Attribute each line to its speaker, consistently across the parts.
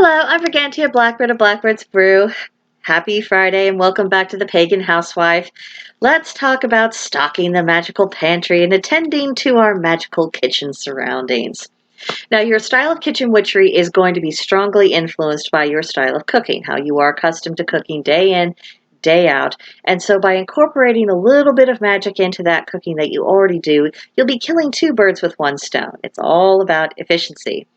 Speaker 1: Hello, I'm Brigantia Blackbird of Blackbird's Brew. Happy Friday and welcome back to the Pagan Housewife. Let's talk about stocking the magical pantry and attending to our magical kitchen surroundings. Now, your style of kitchen witchery is going to be strongly influenced by your style of cooking, how you are accustomed to cooking day in, day out. And so by incorporating a little bit of magic into that cooking that you already do, you'll be killing two birds with one stone. It's all about efficiency.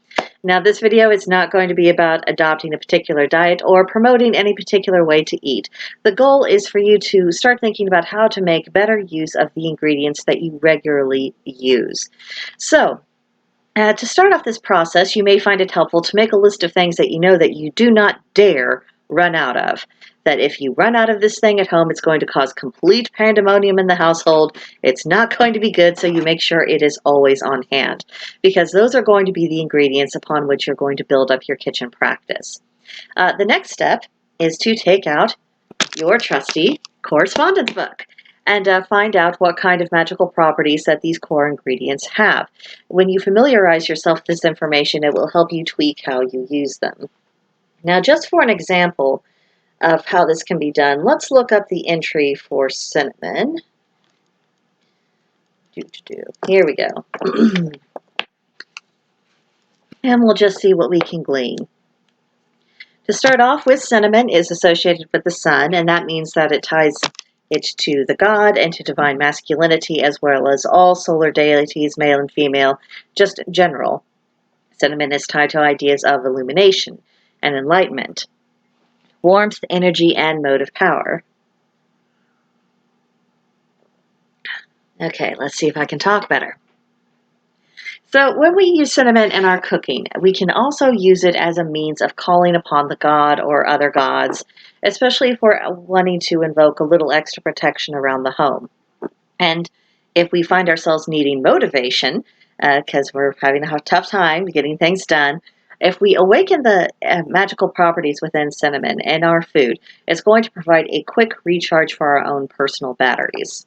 Speaker 1: Now, this video is not going to be about adopting a particular diet or promoting any particular way to eat. The goal is for you to start thinking about how to make better use of the ingredients that you regularly use. So, to start off this process, you may find it helpful to make a list of things that you know that you do not dare run out of. That if you run out of this thing at home, it's going to cause complete pandemonium in the household. It's not going to be good, so you make sure it is always on hand, because those are going to be the ingredients upon which you're going to build up your kitchen practice. The next step is to take out your trusty correspondence book and find out what kind of magical properties that these core ingredients have. When you familiarize yourself with this information, it will help you tweak how you use them. Now, just for an example of how this can be done, let's look up the entry for cinnamon. Here we go. And we'll just see what we can glean. To start off with, cinnamon is associated with the sun, and that means that it ties it to the god and to divine masculinity, as well as all solar deities, male and female, just general. Cinnamon is tied to ideas of illumination and enlightenment, warmth, energy, and motive power. Okay, let's see if I can talk better. So when we use cinnamon in our cooking, we can also use it as a means of calling upon the god or other gods, especially if we're wanting to invoke a little extra protection around the home. And if we find ourselves needing motivation, because we're having a tough time getting things done, if we awaken the magical properties within cinnamon in our food, it's going to provide a quick recharge for our own personal batteries.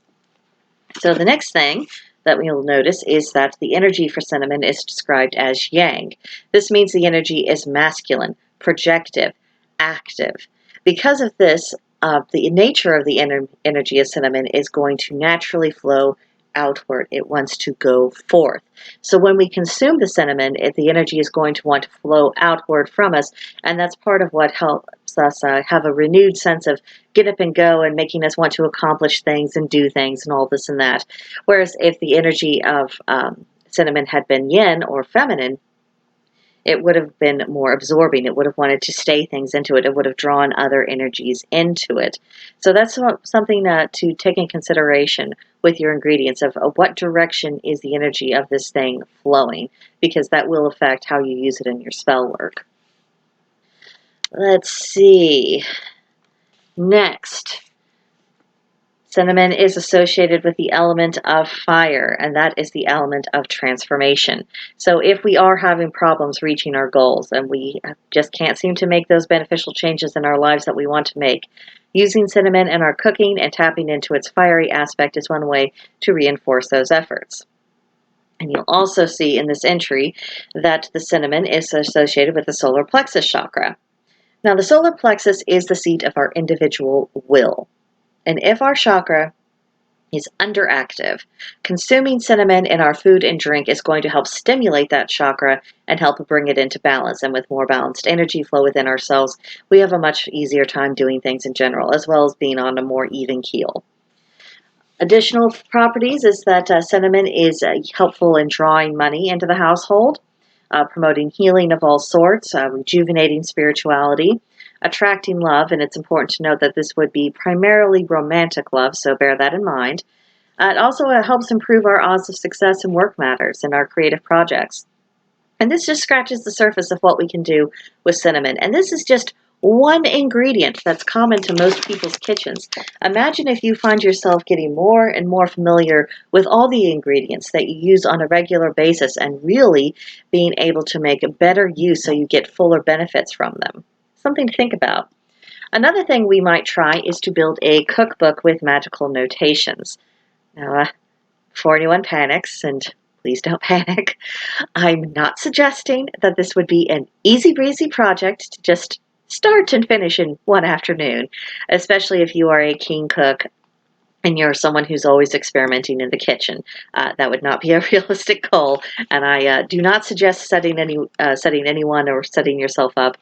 Speaker 1: So the next thing that we'll notice is that the energy for cinnamon is described as yang. This means the energy is masculine, projective, active. Because of this, the nature of the energy of cinnamon is going to naturally flow outward. It wants to go forth. So when we consume the cinnamon, the energy is going to want to flow outward from us, and that's part of what helps us have a renewed sense of get up and go and making us want to accomplish things and do things and all this and that. Whereas if the energy of cinnamon had been yin or feminine, it would have been more absorbing. It would have wanted to stay things into it. It would have drawn other energies into it. So that's something to take in consideration with your ingredients of what direction is the energy of this thing flowing, because that will affect how you use it in your spell work. Let's see. Next. Cinnamon is associated with the element of fire, and that is the element of transformation. So if we are having problems reaching our goals and we just can't seem to make those beneficial changes in our lives that we want to make, using cinnamon in our cooking and tapping into its fiery aspect is one way to reinforce those efforts. And you'll also see in this entry that the cinnamon is associated with the solar plexus chakra. Now, the solar plexus is the seat of our individual will. And if our chakra is underactive, consuming cinnamon in our food and drink is going to help stimulate that chakra and help bring it into balance. And with more balanced energy flow within ourselves, we have a much easier time doing things in general, as well as being on a more even keel. Additional properties is that cinnamon is helpful in drawing money into the household, promoting healing of all sorts, rejuvenating spirituality, attracting love, and it's important to note that this would be primarily romantic love, so bear that in mind. It also helps improve our odds of success in work matters and our creative projects. And this just scratches the surface of what we can do with cinnamon. And this is just one ingredient that's common to most people's kitchens. Imagine if you find yourself getting more and more familiar with all the ingredients that you use on a regular basis and really being able to make a better use so you get fuller benefits from them. Something to think about. Another thing we might try is to build a cookbook with magical notations. Now, before anyone panics and please don't panic. I'm not suggesting that this would be an easy breezy project to just start and finish in one afternoon, especially if you are a keen cook and you're someone who's always experimenting in the kitchen. That would not be a realistic goal, and I do not suggest setting anyone or setting yourself up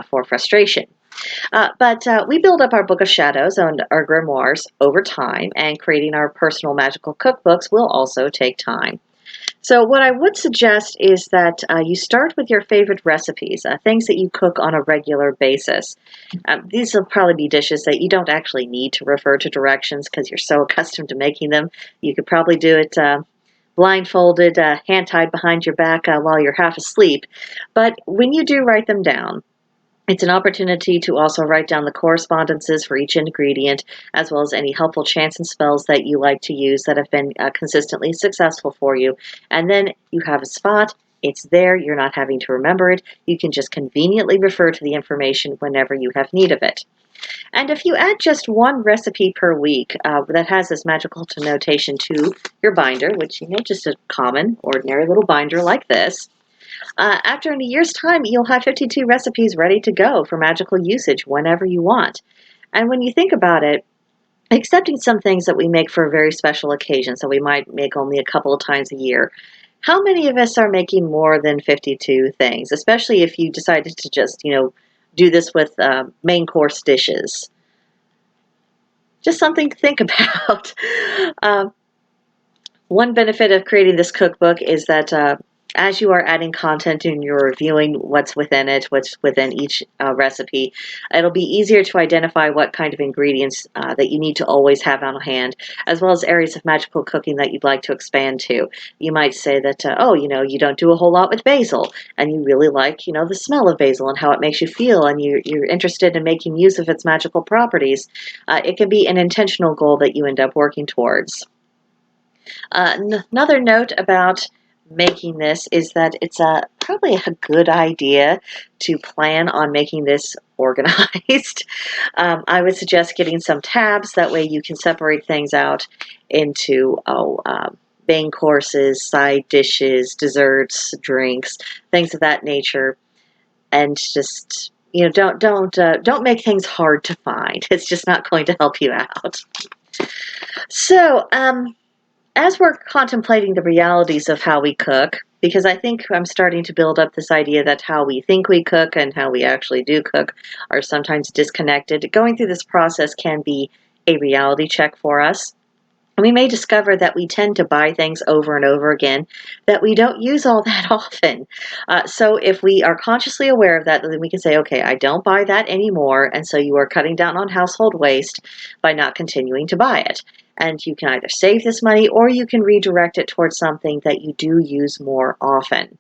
Speaker 1: for frustration. But we build up our Book of Shadows and our grimoires over time, and creating our personal magical cookbooks will also take time. So what I would suggest is that you start with your favorite recipes, things that you cook on a regular basis. These will probably be dishes that you don't actually need to refer to directions because you're so accustomed to making them. You could probably do it blindfolded, hand tied behind your back while you're half asleep. But when you do write them down, it's an opportunity to also write down the correspondences for each ingredient, as well as any helpful chants and spells that you like to use that have been consistently successful for you. And then you have a spot. It's there. You're not having to remember it. You can just conveniently refer to the information whenever you have need of it. And if you add just one recipe per week that has this magical notation to your binder, which, just a common, ordinary little binder like this, after a year's time, you'll have 52 recipes ready to go for magical usage whenever you want. And when you think about it, excepting some things that we make for very special occasions that we might make only a couple of times a year, how many of us are making more than 52 things, especially if you decided to just, do this with main course dishes? Just something to think about. One benefit of creating this cookbook is that as you are adding content and you're reviewing what's within it, what's within each recipe, it'll be easier to identify what kind of ingredients that you need to always have on hand, as well as areas of magical cooking that you'd like to expand to. You might say that, you don't do a whole lot with basil, and you really like, the smell of basil and how it makes you feel, and you're interested in making use of its magical properties. It can be an intentional goal that you end up working towards. Another note about making this is that it's probably a good idea to plan on making this organized. I would suggest getting some tabs. That way you can separate things out into main courses, side dishes, desserts, drinks, things of that nature, and just don't make things hard to find. It's just not going to help you out. So, as we're contemplating the realities of how we cook, because I think I'm starting to build up this idea that how we think we cook and how we actually do cook are sometimes disconnected, going through this process can be a reality check for us. And we may discover that we tend to buy things over and over again that we don't use all that often. So if we are consciously aware of that, then we can say, okay, I don't buy that anymore. And so you are cutting down on household waste by not continuing to buy it. And you can either save this money or you can redirect it towards something that you do use more often.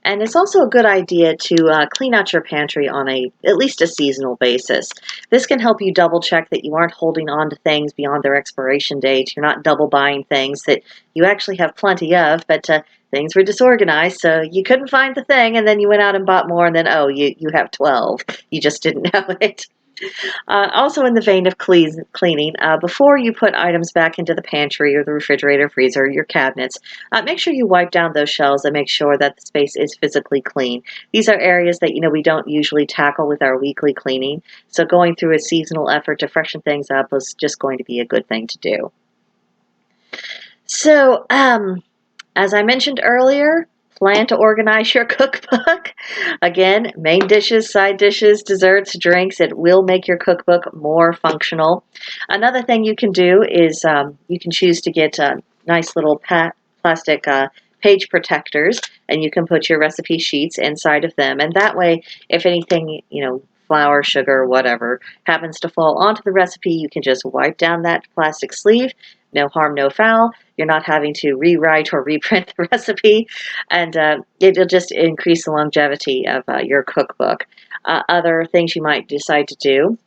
Speaker 1: And it's also a good idea to clean out your pantry on at least a seasonal basis. This can help you double check that you aren't holding on to things beyond their expiration date. You're not double buying things that you actually have plenty of, but things were disorganized, so you couldn't find the thing, and then you went out and bought more, and then, you have 12. You just didn't know it. Also in the vein of cleaning, before you put items back into the pantry or the refrigerator, freezer, your cabinets, make sure you wipe down those shelves and make sure that the space is physically clean. These are areas that, we don't usually tackle with our weekly cleaning, so going through a seasonal effort to freshen things up is just going to be a good thing to do. So, as I mentioned earlier, plan to organize your cookbook. Again, main dishes, side dishes, desserts, drinks. It will make your cookbook more functional. Another thing you can do is you can choose to get nice little plastic page protectors, and you can put your recipe sheets inside of them. And that way, if anything, flour, sugar, whatever, happens to fall onto the recipe, you can just wipe down that plastic sleeve. No harm, no foul. You're not having to rewrite or reprint the recipe, and it'll just increase the longevity of your cookbook. Other things you might decide to do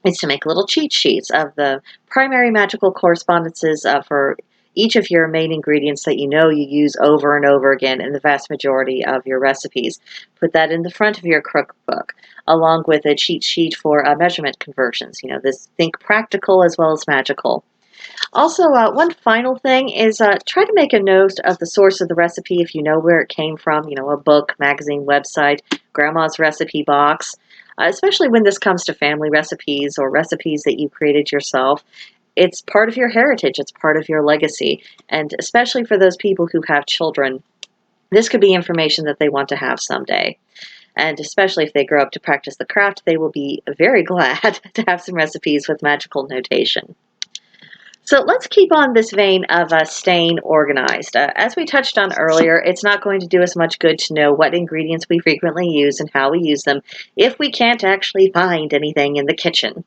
Speaker 1: is to make little cheat sheets of the primary magical correspondences for each of your main ingredients that you use over and over again in the vast majority of your recipes. Put that in the front of your cookbook, along with a cheat sheet for measurement conversions. Think practical as well as magical. Also, one final thing is try to make a note of the source of the recipe if you know where it came from, a book, magazine, website, grandma's recipe box. Especially when this comes to family recipes or recipes that you created yourself. It's part of your heritage, it's part of your legacy. And especially for those people who have children, this could be information that they want to have someday. And especially if they grow up to practice the craft, they will be very glad to have some recipes with magical notation. So let's keep on this vein of staying organized. As we touched on earlier, it's not going to do us much good to know what ingredients we frequently use and how we use them if we can't actually find anything in the kitchen.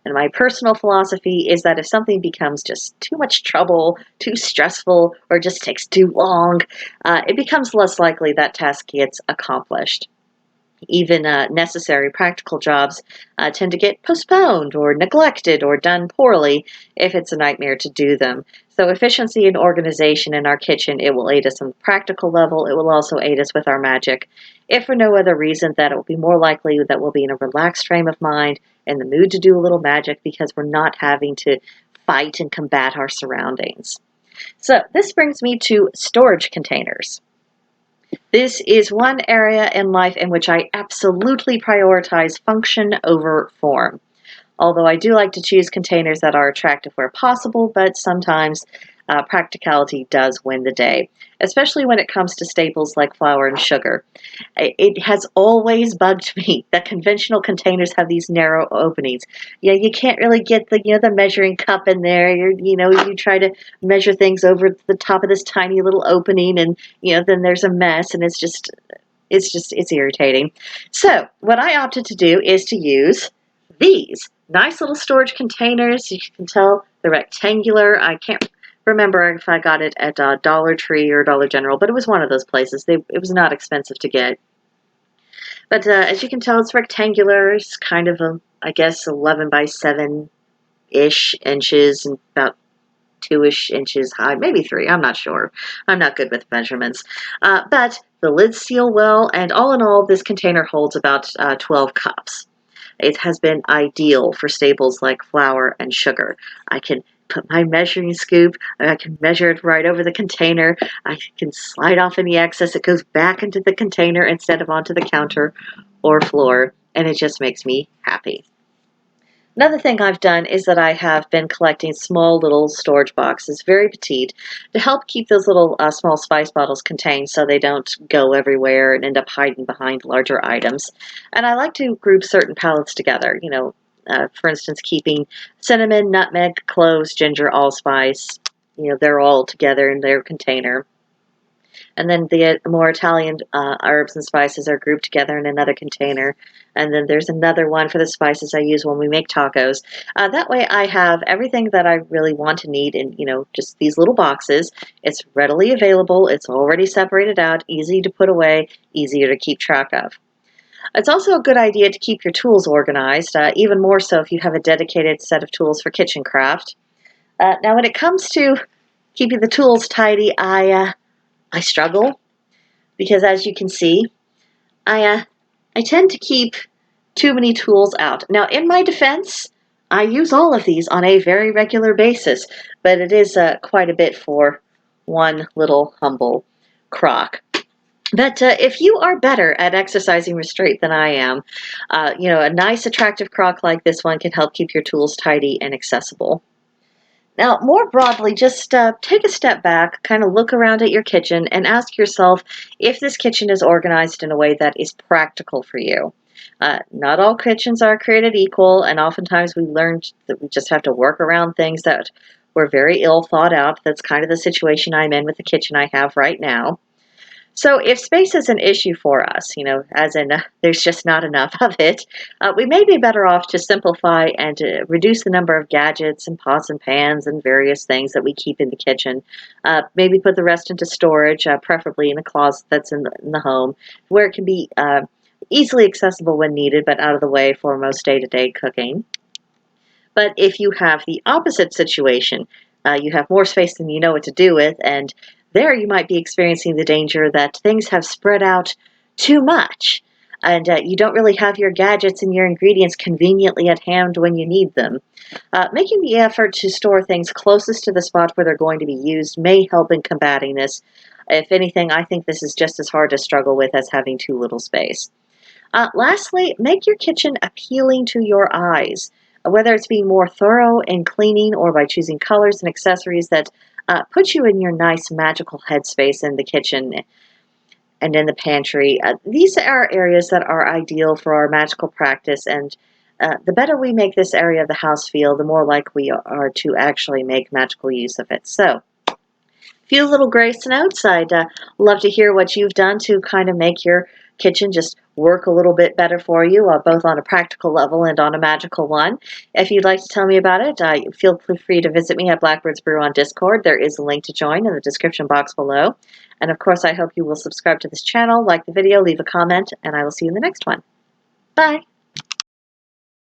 Speaker 1: And my personal philosophy is that if something becomes just too much trouble, too stressful, or just takes too long, it becomes less likely that task gets accomplished. Even necessary practical jobs tend to get postponed or neglected or done poorly if it's a nightmare to do them. So efficiency and organization in our kitchen, it will aid us on the practical level. It will also aid us with our magic. If for no other reason, that it will be more likely that we'll be in a relaxed frame of mind, in the mood to do a little magic because we're not having to fight and combat our surroundings. So this brings me to storage containers. This is one area in life in which I absolutely prioritize function over form. Although I do like to choose containers that are attractive where possible, but sometimes practicality does win the day, especially when it comes to staples like flour and sugar. It has always bugged me that conventional containers have these narrow openings. Yeah, you can't really get the measuring cup in there. You try to measure things over the top of this tiny little opening, and then there's a mess, and it's irritating. So what I opted to do is to use these nice little storage containers. You can tell they're rectangular. I can't remember if I got it at Dollar Tree or Dollar General, but it was one of those places. It was not expensive to get. But as you can tell, it's rectangular. It's kind of I guess, 11 by 7-ish inches and about 2-ish inches high, maybe 3. I'm not sure. I'm not good with measurements. But the lids seal well, and all in all, this container holds about 12 cups. It has been ideal for staples like flour and sugar. I can put my measuring scoop, I can measure it right over the container. I can slide off any excess. It goes back into the container instead of onto the counter or floor, and it just makes me happy. Another thing I've done is that I have been collecting small little storage boxes, very petite, to help keep those little small spice bottles contained so they don't go everywhere and end up hiding behind larger items. And I like to group certain palettes together, for instance, keeping cinnamon, nutmeg, cloves, ginger, allspice, they're all together in their container. And then the more Italian herbs and spices are grouped together in another container. And then there's another one for the spices I use when we make tacos. That way I have everything that I really want to need in, just these little boxes. It's readily available. It's already separated out, easy to put away, easier to keep track of. It's also a good idea to keep your tools organized, even more so if you have a dedicated set of tools for kitchen craft. Now, when it comes to keeping the tools tidy, I struggle because, as you can see, I tend to keep too many tools out. Now, in my defense, I use all of these on a very regular basis, but it is quite a bit for one little humble crock. But if you are better at exercising restraint than I am, a nice attractive crock like this one can help keep your tools tidy and accessible. Now, more broadly, just take a step back, kind of look around at your kitchen, and ask yourself if this kitchen is organized in a way that is practical for you. Not all kitchens are created equal, and oftentimes we learn that we just have to work around things that were very ill thought out. That's kind of the situation I'm in with the kitchen I have right now. So if space is an issue for us, as in there's just not enough of it, we may be better off to simplify and to reduce the number of gadgets and pots and pans and various things that we keep in the kitchen. Maybe put the rest into storage, preferably in a closet that's in the home, where it can be easily accessible when needed, but out of the way for most day-to-day cooking. But if you have the opposite situation, you have more space than you know what to do with, and there you might be experiencing the danger that things have spread out too much. and you don't really have your gadgets and your ingredients conveniently at hand when you need them. Making the effort to store things closest to the spot where they're going to be used may help in combating this. If anything, I think this is just as hard to struggle with as having too little space. Lastly, make your kitchen appealing to your eyes, whether it's being more thorough in cleaning or by choosing colors and accessories that put you in your nice magical headspace in the kitchen and in the pantry. These are areas that are ideal for our magical practice, and the better we make this area of the house feel, the more likely we are to actually make magical use of it. So, a few little grace notes. I'd love to hear what you've done to kind of make your kitchen just work a little bit better for you, both on a practical level and on a magical one. If you'd like to tell me about it, feel free to visit me at Blackbird's Brew on Discord. There is a link to join in the description box below. And of course, I hope you will subscribe to this channel, like the video, leave a comment, and I will see you in the next one. Bye!